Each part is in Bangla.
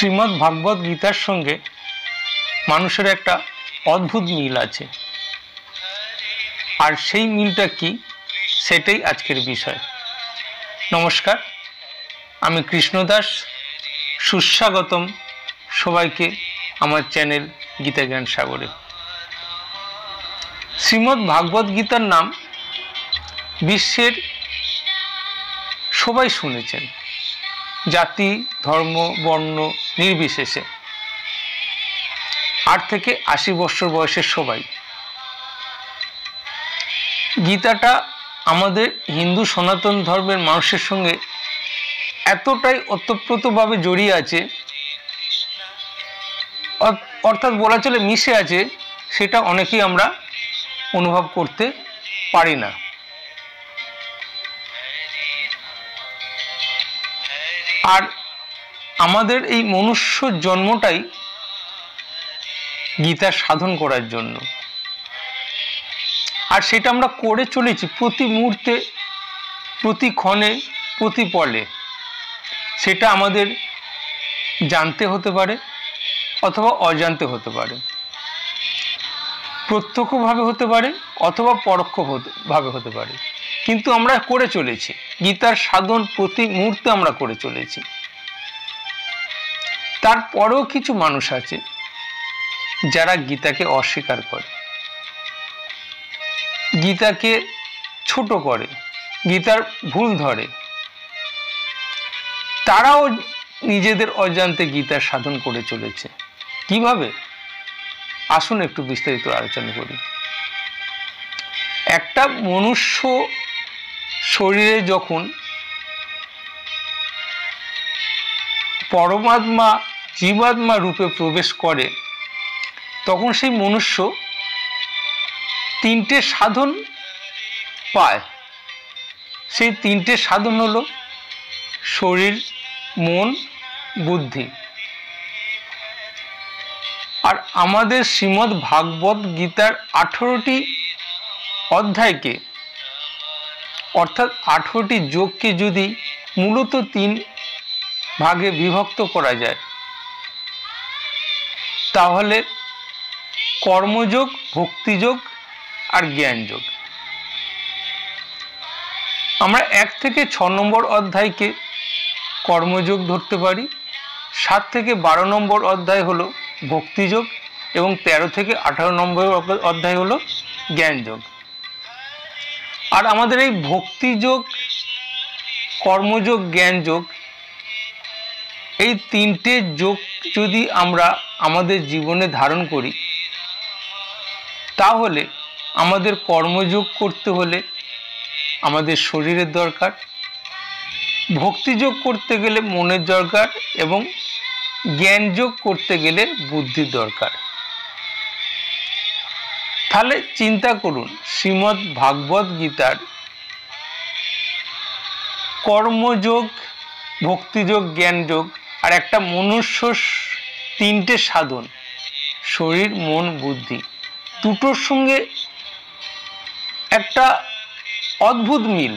শ্রীমদ্ ভাগবত গীতার সঙ্গে মানুষের একটা অদ্ভুত মিল আছে, আর সেই মিলটা কি সেটাই আজকের বিষয়। নমস্কার, আমি কৃষ্ণদাস, সুস্বাগতম সবাইকে আমার চ্যানেল গীতা জ্ঞান সাগরে। শ্রীমদ্ ভাগবত গীতার নাম বিশ্বের সবাই শুনেছেন, জাতি ধর্ম বর্ণ নির্বিশেষে, 8 থেকে 80 বছর বয়সের সবাই। গীতাটা আমাদের হিন্দু সনাতন ধর্মের মানুষের সঙ্গে এতটাই ওতপ্রোতভাবে জড়িয়ে আছে, অর্থাৎ বলা চলে মিশে আছে, সেটা অনেকেই আমরা অনুভব করতে পারি না। আর আমাদের এই মনুষ্য জন্মটাই গীতা সাধন করার জন্য, আর সেটা আমরা করে চলেছি প্রতি মুহূর্তে, প্রতি ক্ষণে, প্রতি পলে। সেটা আমাদের জানতে হতে পারে অথবা অজান্তে হতে পারে, প্রত্যক্ষভাবে হতে পারে অথবা পরোক্ষভাবে হতে পারে, কিন্তু আমরা করে চলেছি। গীতার সাধন প্রতি মুহূর্তে আমরা করে চলেছি। তারপরেও কিছু মানুষ আছে যারা গীতাকে অস্বীকার করে, গীতাকে ছোট করে, গীতার ভুল ধরে। তারাও নিজেদের অজান্তে গীতার সাধন করে চলেছে। কিভাবে? আসুন একটু বিস্তারিত আলোচনা করি। একটা মনুষ্য শরীরে যখন পরমাত্মা জীবাত্মা রূপে প্রবেশ করে, তখন সেই মনুষ্য 3টে সাধন পায়। সেই 3টে সাধন হলো শরীর, মন, বুদ্ধি। আর আমাদের শ্রীমদ্ ভাগবত গীতার 18টি অধ্যায়কে, অর্থাৎ 18টি যোগকে যদি মূলত 3 ভাগে বিভক্ত করা যায়, তাহলে কর্মযোগ, ভক্তিযোগ আর জ্ঞানযোগ। আমরা 1 থেকে 6 নম্বর অধ্যায়কে কর্মযোগ ধরতে পারি, 7 থেকে 12 নম্বর অধ্যায় হলো ভক্তিযোগ, এবং 13 থেকে 18 নম্বর অধ্যায় হলো জ্ঞানযোগ। আর আমাদের এই ভক্তিযোগ, কর্মযোগ, জ্ঞানযোগ, এই 3টে যোগ যদি আমরা আমাদের জীবনে ধারণ করি, তাহলে আমাদের কর্মযোগ করতে হলে আমাদের শরীরের দরকার, ভক্তিযোগ করতে গেলে মনের দরকার, এবং জ্ঞানযোগ করতে গেলে বুদ্ধির দরকার। তাহলে চিন্তা করুন, শ্রীমদ্ ভাগবত গীতার কর্মযোগ, ভক্তিযোগ, জ্ঞানযোগ আর একটা মনুষ্য 3টে সাধন, শরীর, মন, বুদ্ধি, দুটোর সঙ্গে একটা অদ্ভুত মিল।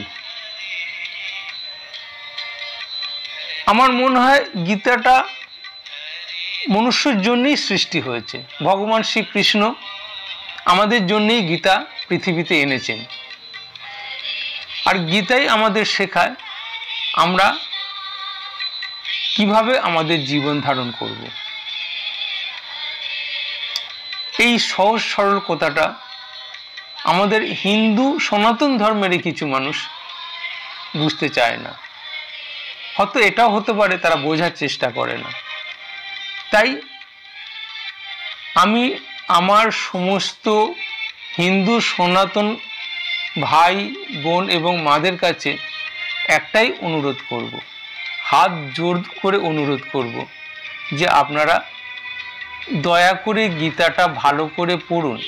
আমার মনে হয় গীতাটা মনুষ্যের জন্যই সৃষ্টি হয়েছে। ভগবান শ্রীকৃষ্ণ আমাদের জন্যই গীতা পৃথিবীতে এনেছেন। আর গীতাই আমাদের শেখায় আমরা কিভাবে আমাদের জীবন ধারণ করব। এই সহজ সরল কথাটা আমাদের হিন্দু সনাতন ধর্মেরই কিছু মানুষ বুঝতে চায় না। হয়তো এটাও হতে পারে তারা বোঝার চেষ্টা করে না। তাই আমি আমার সমস্ত হিন্দু সনাতন ভাই বোন এবং মাদের কাছে একটাই অনুরোধ করব, হাত জোর করে অনুরোধ করব, যে আপনারা দয়া করে গীতাটা ভালো করে পড়ুন,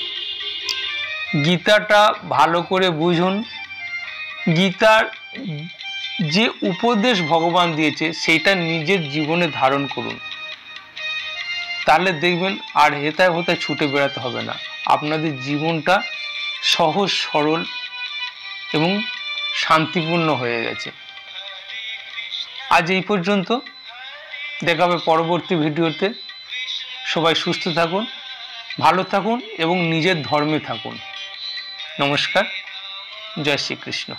গীতাটা ভালো করে বুঝুন, গীতার যে উপদেশ ভগবান দিয়েছে সেইটা নিজের জীবনে ধারণ করুন। তাহলে দেখবেন আর হেথায় হোথায় ছুটে বেড়াতে হবে না, আপনাদের জীবনটা সহজ সরল এবং শান্তিপূর্ণ হয়ে গেছে। আজ এই পর্যন্ত। দেখা হবে পরবর্তী ভিডিওতে। সবাই সুস্থ থাকুন, ভালো থাকুন এবং নিজের ধর্মে থাকুন। নমস্কার। জয় শ্রীকৃষ্ণ।